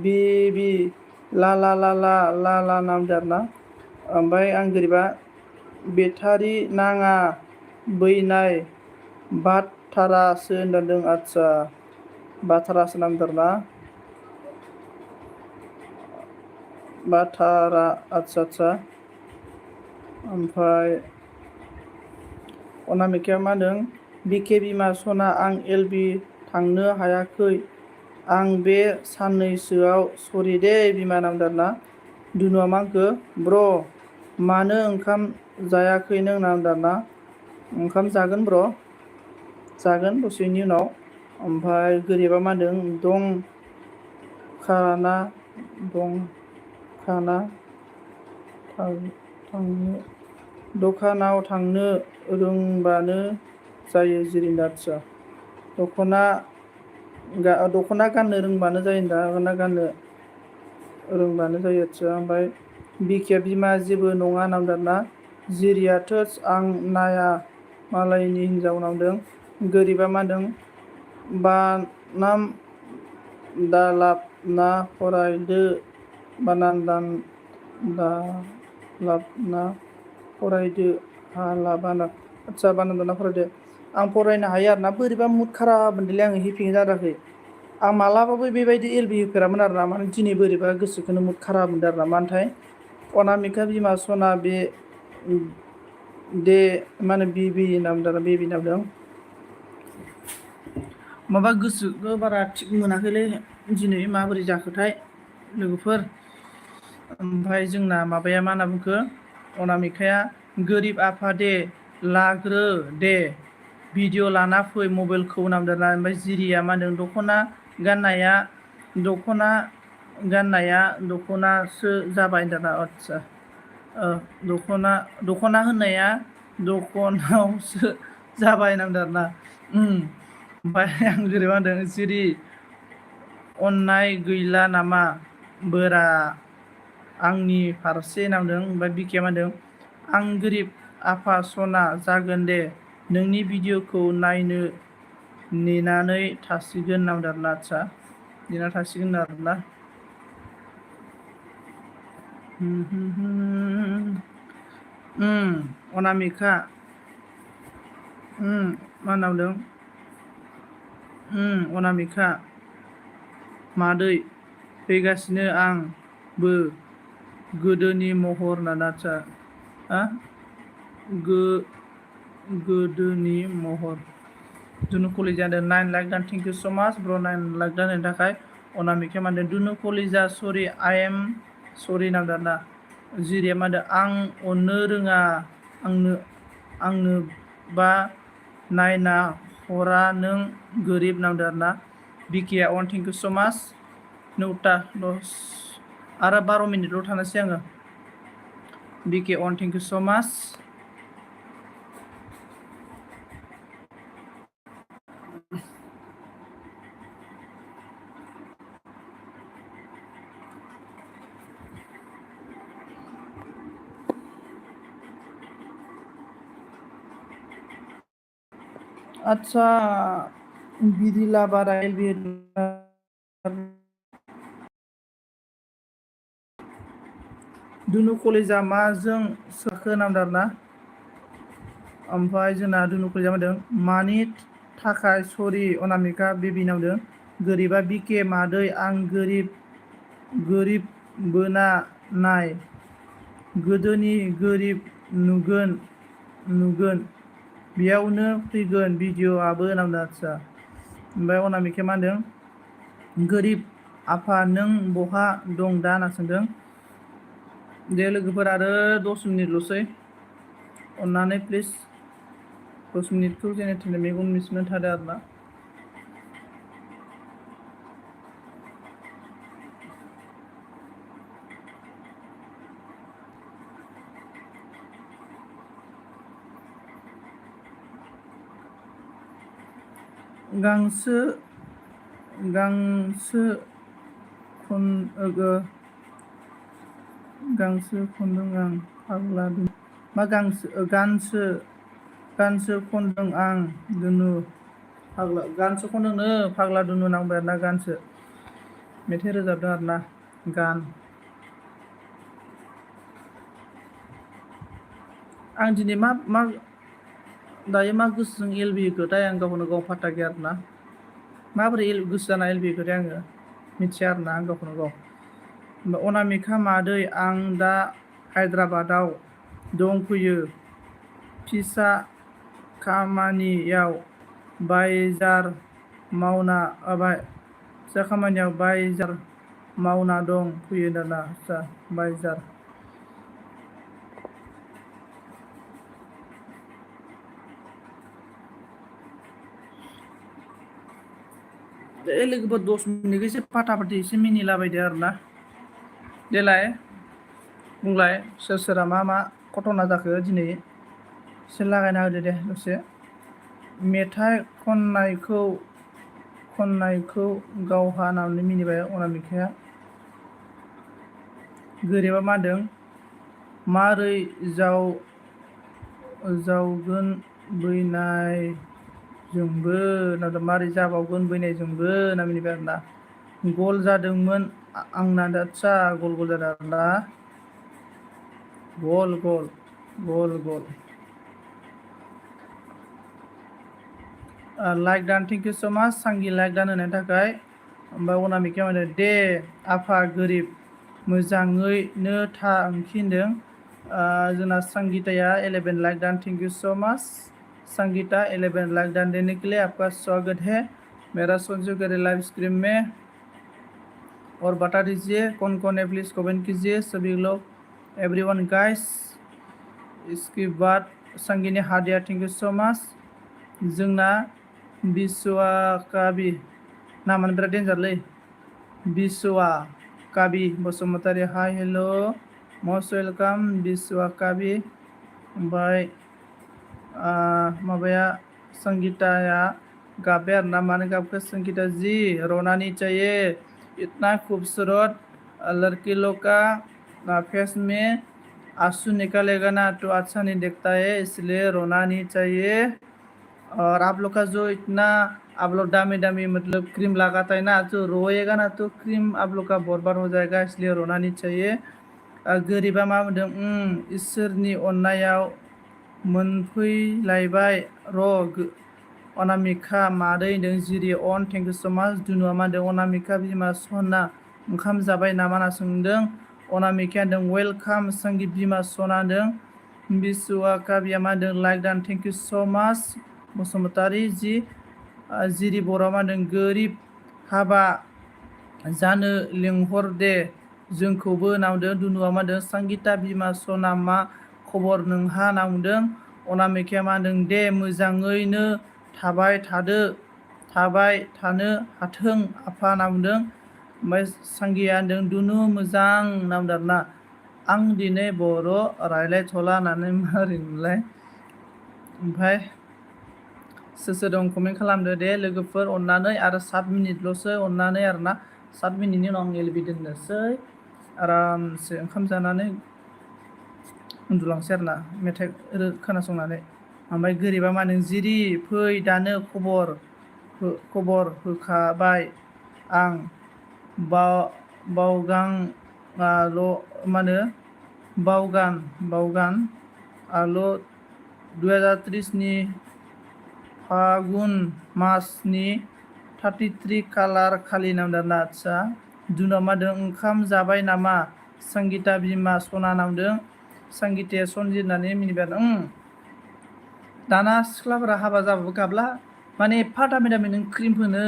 बेबि ला नांदारना। ओमफ्राय आं गोरिबा बेटारि नाङा बैनाय बाथारासो होनदों। आदसा बाथारासो नांदारना बाथारा। आदसा ओमफ्राय अनामिकाया मा होनदों बिखे बिमा सना आं एलबि थांनो हायाखै आं बे साननैसोआव सरि दे बिमा नांदारना। दुनुआ मा होनखो ब्र मानो ओंखाम जायाखै नों नांदारना। ओंखाम जागोन ब्र जागोन दसेनि उनाव। ओमफ्राय गोरिबा मा होनदों दखानाव थांनो रोंबानो जायो जिरिना। आदसा दख'ना गाननो रोंबानो जायो दख'ना गाननो रोंबानो जायो। आदसा ओमफ्राय बिखेया बिमा जेबो नङा नांदारना। जिरिया थोस आं नाया मालायनि हिनजाव नांदों। गोरिबा मा होनदों बानाम दालाबना फरायदो हालाबाना। आदसा बानाम दाना फरायदो। आं फरायनो हायो आरोना। बोरैबा मुड खाराब मोनदोंलै आङो हेपिं जादाखै। आं मालाबाबो बेबायदि एलबि होफेरामोन आरोना। माने दिनै बोरैबा गोसोखौनो मुड खाराब मोनदों आरोना। मानोथाय अनामिका बिमा सना मा होनो बेबि नामदों। माबा गोसोखौ बारा थिग मोनाखैलै दिनै माबोरै जाखोथाय लोगोफोर। ओमफ्राय जोंना माबाया मा होनना बुंखो अनामिकाया गोरिब आफा दे लाग्रो दे भिडिअ लाना फै मबाइलखौ नामदोंना। ओमफ्राय जिरिया मा होनदों दख'नासो जाबाय होनदोंना। आदसा दख'ना होननाया दख'नावसो जाबाय नांदों आरोना। ओमफ्राय आं गोरिबा होनदों जिरि अननाय गैला नामा बोरा आंनि फारसे नांदों। ओमफ्राय बिखाया मा होनदों आं गोरिब आफा सना जागोन दे नोंनि भिडिअखौ नायनो नेनानै थासिगोन नांदों आरोना। आदसा नेना थासिगोन आरोना। अनामिका मा नामदों अनामिका मादै फैगासिनो आंबो गोदोनि महर नानाचा गोदोनि महर दुनु कलिजा 9 लाख दान थेंक इउ सो माच ब्र 9 लाख दान होनो थाखाय अनामिका मानदों दुनु कलिजा सरि आइ एम सरि नामदों ना जिरिया मानदों आं अननो रोङा आंनो बा नायना हरा नों गोरिब नामदों आरोना बिकिया अन थेंक इउ सो माच 9:10 आरो 12 मिनिटल' थानोसै आङो बिके अन थेंक इउ सो माच आच्छा बिदिला बारा एलबि दुनु कलेजा माजों सोखो नामदों आरोना ओमफ्राय जोंना दुनु कलेजा मादों मानि थाखाय सरि अनामिका बेबि नामदों गोरिबा बिके मादै आं गोरिब बोना नाय गोदोनि गोरिब नुगोन बेयावनो फैगोन भिडिअ'आबो नामदों आच्छा ओमफ्राय अनामिका मा होनदों गोरिब आफा नों बहा दं दा होनना सोंदों दे लोगोफोर आरो 10 मिनिटल'सै अन्नानै प्लिज 10 मिनिटखौ जेने थेने मेगन मिसिनो थादो आरोना गांसो खनदों आं फाग्ला मा गांसो खनदों आं दुनु फाग्ला गानसो खनदोंनो फाग्ला दुनु नांबाय आरोना गानसो मेथाइ रोजाबदों आरोना गान आं दिनै मा दायो मा गोसोजों एलबि होखोथाय आं गावखौनो गाव फात्ता गैया आरोना माबोरै गोसो जाना एलबि होखोथाय आङो मिथिया आरोना आं गावखौनो गाव अनामिका मादै आं दा हायद्राबादाव दंफैयो फिसा खामानियाव बायजार मावना दं फैयो दाना आच्छा बायजार लोगोफोर 10 मिनिटखौ एसे फाटा फाटि एसे मिनिलाबायदो आरोना देलाय बुंलाय सोरा मा घटना जाखो दिनै एसे लागायना होदो दे दसे मेथाइ खननायखौ गावहा नामनि मिनिबाय अनामिकाया गोरिबा मा होनदों मारै जावगोन बैनायजोंबो नाथाय मारै जाबावगोन बैनायजोंबो होनना मिनिबाय आरोना गल जादोंमोन आंना आच्छा गल जादों आरोना गल लाइक दान थेंक इउ सो माच सांगि लाइक दान होनायनि थाखाय ओमफ्राय अनामिका माने दे आफा गोरिब मोजाङैनो थांखिनदों जोंना संगीताया 11 लाइक दान thank you so much Sangeeta 11 like दान देने के लिए आपका स्वागत है मेरा संजू करे लाइव स्ट्रीम में और बता दीजिए कौन कौन है प्लीज़ कमेंट कीजिए सभी लोग एवरीवन गाइस इसके बाद संगीने हादिया थैंक यू सो मच जोंना बिस्वा काबि नामानो बिराद डेन्जारलै Biswa Kabi Basumatary hi hello most welcome Biswa Kabi ओमफ्राय माबाया संगीताया गाबबाय आरोना मानो गाबखो संगीता जी रोना नहीं चाहिए इतना खूबसूरत लड़की लोग का फेस में आंसू निकलेगा ना तो अच्छा नहीं दिखता है इसलिए रोना नहीं चाहिए और आप लोग का जो इतना आप लोग दामी मतलब क्रीम लगाता है ना जो रोएगा ना तो क्रीम आप लोग का बर्बाद हो जाएगा इसलिए रोना नहीं चाहिए गोरिबा मा बुंदों इसोरनि अननायाव मोनफैलायबाय अनामिका मादै होनदों जिरि अन थेंक इउ स' माच दुनुआ मा होनदों अनामिका बिमा सना ओंखाम जाबाय नामा होनना सोंदों अनामिकाया होनदों वेलकाम संगित बिमा सना होनदों बिसुआ काबिया मा होनदों लाइक दान थेंक इउ स' माच बसुमतारी जिरि बर'आ मा होनदों गोरिब हाबा जानो लिंहर दे जोंखौबो होनना बुंदों दुनुआ मा होनदों संगिता बिमा सना मा खबर नोंहा होनना बुंदों अनामिकाया मा होनदों दे मोजाङैनो थाबाय थानो हाथों आफा होनना बुंदों ओमफ्राय सांगिया होनदों दुनु मोजां होनना बुंदों आरोना आं दिनै बर' रायलायथ'ला होननानै माबोरै मोनलाय ओमफ्राय सोर दं कमेन्ट खालामदो दे लोगोफोर अननानै आरो 7 मिनिटल'सो अननानै आरोना 7 मिनिटनि उनाव आं एलबि दोननोसै आरामसे ओंखाम जानानै उन्दुलांसै आरोना मेथाइ खोनासंनानै ओमफ्राय गोरिबा मा होनदों जिरि फै दानो खबर होखाबाय आं बावगान आल' 2023 नि फागुन मासनि 33 खालार खालि नामदारना आदसा दुनुआ मा होनदों ओंखाम जाबाय नामा संगिता बिमा सना नामदों संगिताया सनजित होननानै मिनिबाय दाना सिख्लाफोरा हाबा जाबाबो गाबला माने एफा दामि दामि नों क्रिम फोनो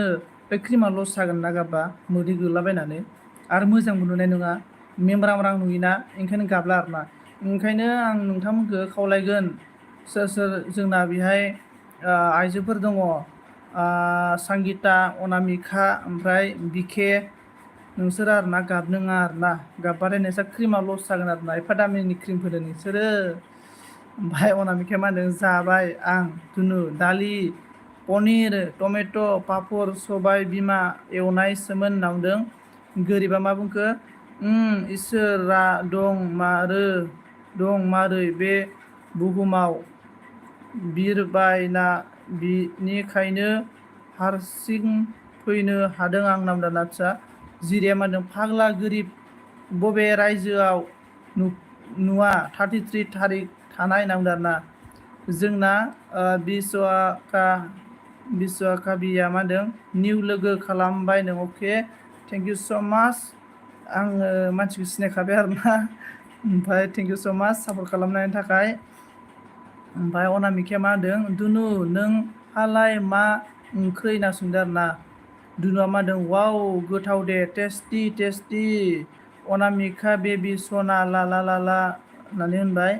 बे क्रिमा लस जागोन ना गाबबा मोदै गोलाबायनानै आरो मोजांबो नुनाय नङा मेमब्रां नुयोना ओंखायनो गाबला आरोना ओंखायनो आं नोंथांमोनखौ खावलायगोन सोर जोंना बेहाय आइजोफोर दङ संगिता अनामिका ओमफ्राय बिके नोंसोरो आरोना गाबनाङा आरोना गाबबाथाय नोंसोर क्रिमा लस जागोन आरोना एफा दामिनि क्रिम फोदों नोंसोरो ओमफ्राय अनामिकाया मा होनदों जाबाय आं दुनु दालि पनिर टमेट' पापर सबाय बिमा एवनायसोमोन होनना बुंदों गोरिबा मा बुंखो इसोरा दं मारै बे बुहुमाव बिरबायना बिनिखायनो हारसिं फैनो हादों आं नामदान आदसा जिरिया मा होनदों फाग्ला गोरिब बबे रायजोआव नुवा 33 थारिख थानाय नामदां आरोना जोंना बिस्वाकाबिया मा होनदों निउ लोगो खालामबाय नों अके थेंक इउ स' माच आङो मानसिखौ सिनायखाबाय आरोना ओमफ्राय थेंक इउ स' माच सापर्ट खालामनायनि थाखाय ओमफ्राय अनामिकाया मा होनदों दुनु नोंहालाय मा ओंख्रि होनना सोंदों आरोना दुनुआ मा होनदों वाव गोथाव दे टेस्टि अनामिका बेबि सना ला होननानै होनबाय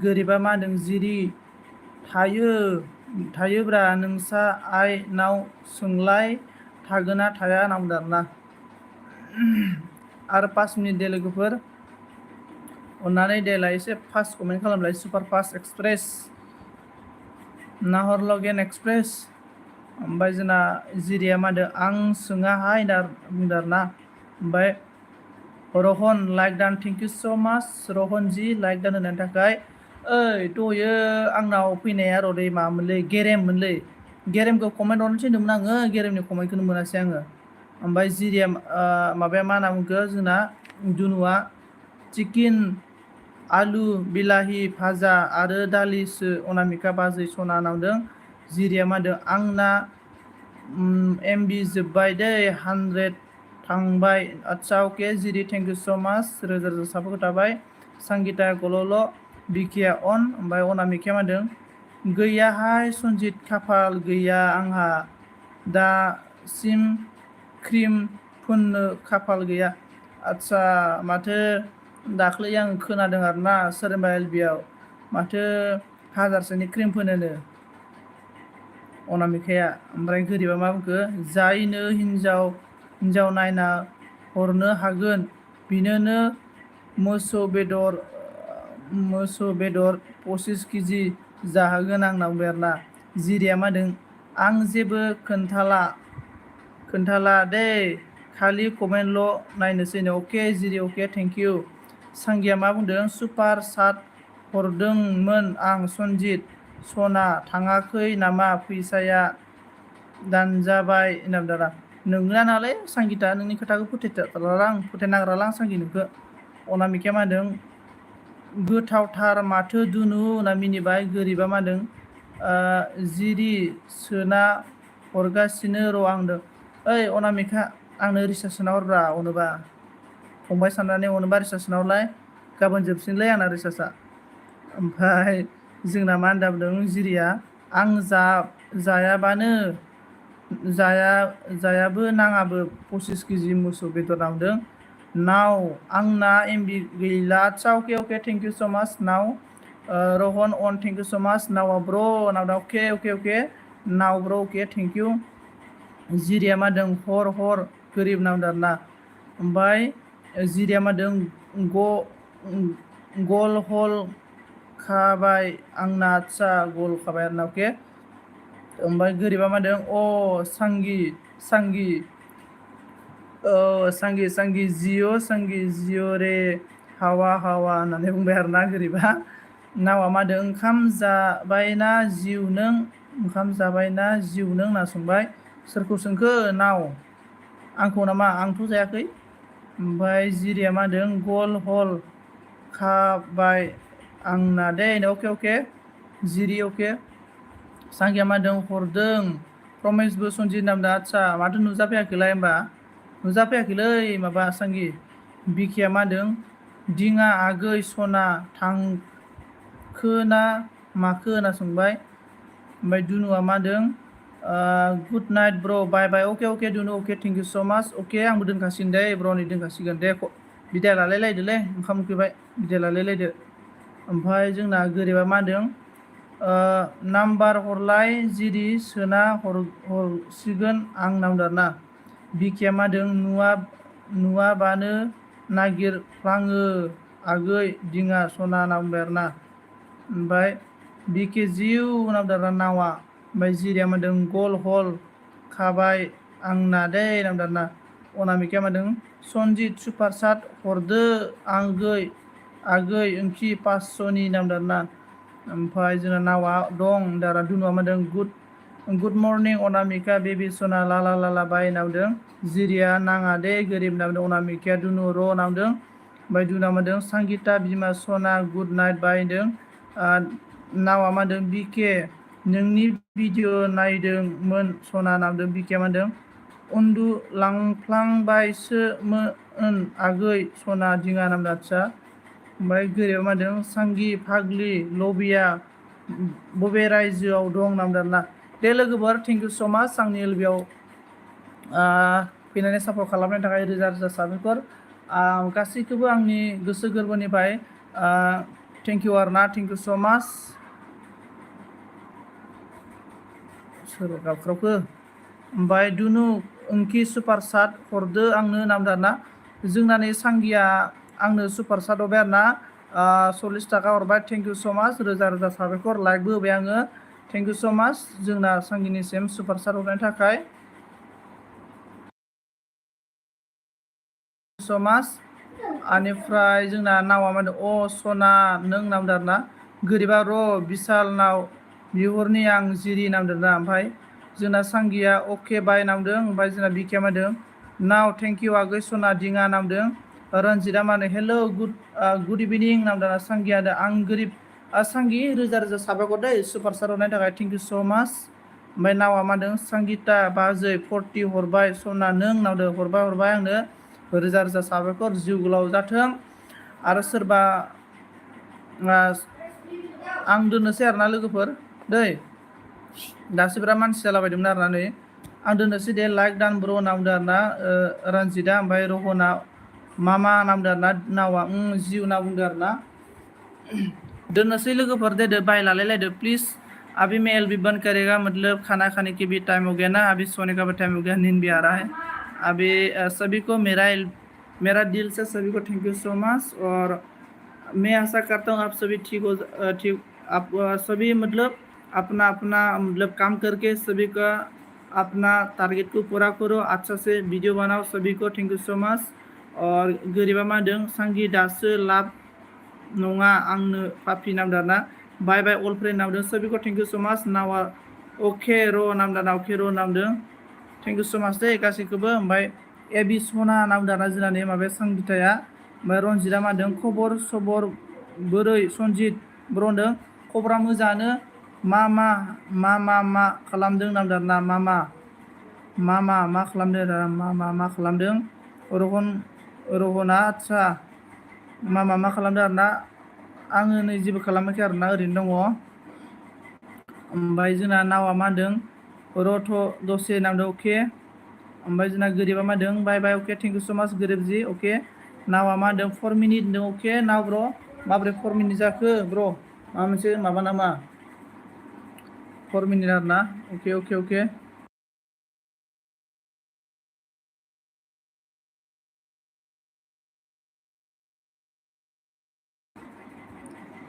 गोरिबा मा होनदों जिरि थायोब्रा नोंसा आइनाव सोंलाय थागोना थाया होनना बुंदों आरोना आरो 5 मिनिट दे लोगोफोर अननानै देलाय एसे फास्ट कमेन्ट खालामलाय super fast express Naharlagun express ओमफ्राय जोंना जिरिया मा होनदों आं सोङाहाय होनना बुंदों आरोना ओमफ्राय रहन लाइक दान थेंक इउ स' माच रहन जि लाइक दान होनायनि थाखाय ओइ दयो आंनाव फैनाया रदै मामोनलै गेरेममोनलै गेरेमखौ कमेन्ट हरनोसै होनदोंमोन आङो गेरेमनि कमेन्टखौनो मोनासै आङो ओमफ्राय जिरिया माबाया मा होनना बुंखो जोंना दुनुआ चिकेन आलु बिलाहि भाजा आरो दालिसो अनामिका बाजै सना नांदों जिरिया मा होनदों आंना एमबि जोब्बाय दै 100 थांबाय आदसा अके जिरि थेंक इउ स' माच रोजा साबायखर थाबाय संगिता गल'ल' बिकिया अन ओमफ्राय अनामिकाया मा होनदों गैयाहाय सनजित खाफाल गैया आंहा दासिम क्रिम फुननो खाफाल गैया आदसा माथो दाख्लै आं खोनादों आरोना सोरबा एलबियाव माथो 1000सोनि क्रिम फोनोनो अनामिकाया ओमफ्राय गोरिबा मा बुंखो जायनो हिन्जाव नायना हरनो हागोन बिनोनो मोसौ बेदर 25 केजि जाहोगोन आं होनना बुंबाय आरोना जिरिया मा होनदों आं जेबो खोन्थाला दे खालि कमेन्टल' नायनोसै अके जिरि अके थेंक इउ सांगिया मा बुंदों सुपार चाट हरदोंमोन आं सनजित सना थाङाखै नामा फैसाया दानजाबाय होनना नोंना नालाय सांगिता नोंनि खोथाखौ फोथायनो नागिरालां सांगि नोंखौ अनामिकाया मा होनदों गोथावथार माथो दुनु होनना मिनिबाय। गोरिबा मा होनदों जिरि सोना हरगासिनो र' आं होनदों ओइ अनामिका आंनो रिसार्ज सोना हरब्रा अनोबा फंबाय साननानै अनोबा रिसार्ज सोना हरलाय गाबोन जोबसिगोनलै आंना रिसार्जआ। ओमफ्राय जोंना मा होनना बुंदों जिरिया आं जायाबानो जायाबो नाङाबो 25 केजि मोसौ बेदर नांदों नाव आंना एमबि गैला। आदसा अके थेंक इउ स' माच नाव रहन अन थेंक इउ स' माच नाव ब्र' नाव अके नाव ब्र' अके थेंक इउ। जिरिया मा होनदों हर गोरिब नांदों आरोना। ओमफ्राय जिरिया मा होनदों गल हल खाबाय आंना। आदसा गल खाबाय आरोना अके। ओमफ्राय गोरिबा मा होनदों सांगी जिअ रे हावा होननानै बुंबाय आरोना गोरिबा। नावा मा होनदों ओंखाम जाबायना जिउ नों होनना सोंबाय। सोरखौ सोंखो नाव आंखौ नामा आंथ' जायाखै। ओमफ्राय जिरिया मा होनदों गल हल खाबाय आंना दे अके जिरि अके। सांगिया मा होनदों हरदों प्रमेसबो सनजित नामदा। आदसा माथो नुजाफैयाखैलाय होमबा नुजाफैयाखैलै माबा सांगि। बिकिया मा होनदों दिङा आगै सना थांखोना माखो होनना सोंबाय। ओमफ्राय दुनुआ मा होनदों गुड नाइट ब्र' बाय अके दुनु अके थेंक इउ स' माच अके आंबो दोनखासिगोन दे ब्र' नै दोनखासिगोन दे बिदाय लालायलायदोलै ओंखाम उखैबाय बिदाय लालायलायदो। ओमफ्राय जोंना गोरिबा मा होनदों नाम्बार हरलाय जिरि सोना हरसिगोन आं नांदों आरोना। बिकिया मा होनदों नुवाबानो नागिरफ्लाङो आगै दिङा सना होनना बुंबाय आरोना। ओमफ्राय बिके जिउ नांदों आरोना नावा। ओमफ्राय जिरिया मा होनदों गल हल खाबाय आंना दे नांदों आरोना। अनामिकाया मा होनदों सनजित सुपार चाट हरदो आगै ओंखि 500नि नांदों आरोना। ओमफ्राय जोंना नावा दं दारा दुनुआ मा होनदों गुड मर्निं अनामिका बेबि सना ला बाय नांदों। जिरिया नाङा दे गोरिब नांदों। अनामिकाया दुनु र' नांदों। ओमफ्राय दुनुआ मा होनदों सांगिता बिमा सना गुड नाइट बाय होनदों। नावा मा होनदों बिके नोंनि भिडिअ नायदोंमोन सना नांदों। बिके मा होनदों उन्दुलांफ्लांबायसोमोन आगै सना दिङा नांदों। आदसा ओमफ्राय गोरिबा मा होनदों सांगि फाग्लि लबिया बबे रायजोआव दं नांदों आरोना। दे लोगोफोर थेंक इउ स' माच आंनि एलबियाव फैनानै सापर्ट खालामनायनि थाखाय रोजा रोजा साबायखर। गासैखौबो आंनि गोसो गोरबोनिफ्राय थेंक इउ आरोना थेंक इउ स' माच। सोर गाबख्रावखो। ओमफ्राय दुनु ओंखि सुपार चाट हरदो आंनो नांदों आरोना। जोंना नै सांगिया आंनो सुपार चाट हरबाय आरोना 40 थाखा हरबाय थेंक इउ स' माच रोजा रोजा साबायखर। लाइकबो होबाय आङो थेंक इउ स' माच जोंना सांगिनिसिम सुपार चाट हरनायनि थाखाय स' माच। बेनिफ्राय जोंना नावा मा होनदों सना नों नांदों आरोना। गोरिबा र' बिशालनाव बिहरनि आं जिरि नांदों ना। ओमफ्राय जोंना सांगिया अके बाय नांदों। ओमफ्राय जोंना बिकिया मा होनदों नाव थेंक इउ आगै सना दिङा नांदों। रन्जितआ मा होनो हेल' गुड इभिनिं नांदों। सांगिया आं गोरिब सांगि रोजा रोजा साबायखर दै सुपार चाट हरनायनि थाखाय थेंक इउ स' माच। ओमफ्राय नावा मा होनदों सांगिता बाजै 40 हरबाय सना नों नांदों हरबाय आंनो रोजा रोजा साबायखर जिउ गोलाव जाथों। आरो सोरबा आं दोननोसै आरोना लोगोफोर दै दासो बिराद मानसि जालाबायदोंमोन आरोना नै आं दोननोसै दे लाइक दान ब्र' नांदों आरोना रन्जितआ। ओमफ्राय रहना मामा नांदों आरोना। नावा जिउ होनना बुंदों आरोना। दोननोसै लोगोफोर दे बाय लालायलायदो प्लिज। अभी मैं एलबी बंद करेगा मतलब खाना खाने की भी टाइम हो गया ना अभी सोने का भी टाइम हो गया नींद भी आ रहा है अभी। सभी को मेरा दिल से सभी को थैंक यू सो मच। और मैं आशा करता हूँ आप सभी ठीक आप सभी मतलब अपना मतलब काम करके सभी का अपना टारगेट को पूरा करो अच्छा से वीडियो बनाओ सभी को थैंक यू सो मच। और गोरिबा मा होनदों सांगि दासो लाब नङा आंनो पापि नामदों आरोना। बाय अल फ्रेन्ड नामदों सभी को थैंक यू सो मच। नावा अके र' नामदों अके र' नामदों थैंक यू सो मच दे गासैखौबो। ओमफ्राय एबि सना नामदों आरोना जोंना नै माबाया सांगिताया ओमफ्राय रनजितआ मा होनदों खबर सबर बोरै सनजित ब्र होनदों खबरा मोजाङानो मा खालामदों होनदों आरोना मा खालामदों मा खालामदों रहना आदसा मा खालामदों आरोना आङो नै जेबो खालामाखै आरोना ओरैनो दङ। ओमफ्राय जोंना नावा मा होनदों रथ दसे नामदों अके। ओमफ्राय जोंना गोरिबा मा होनदों बाय बाय अके थेंक इउ सो माच गोरिबजि अके। नावा मा होनदों 4 मिनिट होनदों अके नाव ब्र माब्रै 4 मिनिट जाखो ब्र माबा मोनसे माबा नामा 4 मिनिट आरोना अके।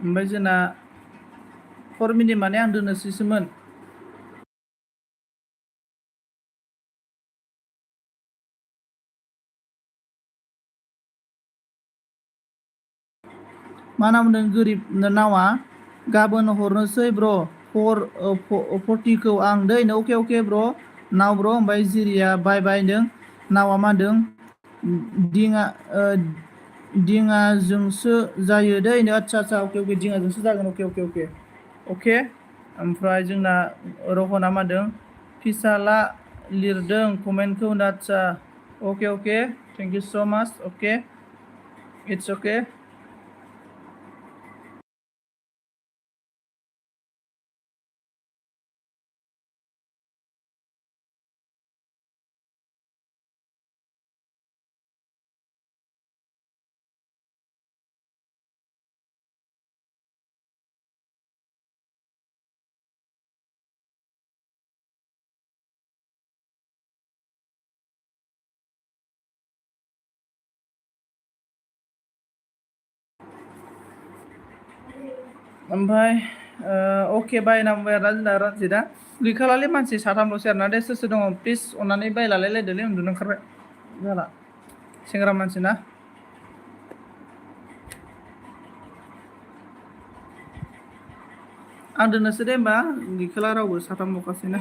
ओमफ्राय जोंना 4 मिनिट माने आं दोननोसैसोमोन। मा नाम होनदों गोरिब नावा गाबोन हरनोसै ब्र 40खौ आं दै अके ब्र नाव ब्र। ओमफ्राय जिरिया बाय बाय होनदों नावा मा होनदों दिङाजोंसो जायो दै आदसा अके दिङाजोंसो जागोन अके। ओमफ्राय जोंना रहना मा होनदों फिसाला लिरदों कमेन्टखौ होनदों आदसा अके थेंक इउ सो माच अके इट्स अके। ओमफ्राय अके बाय होनना बुंबाय आरोना जोंना रनजितआ गैखालालै मानसि साथामल'सै आरोना दे सोर दङ प्लिज अननानै बाय लालायलायदोलै उन्दुनो ओंखारबाय जाला सेंग्रा मानसि ना। आं दोननोसै दे होमबा गैखाला रावबो साथामल'खासैना।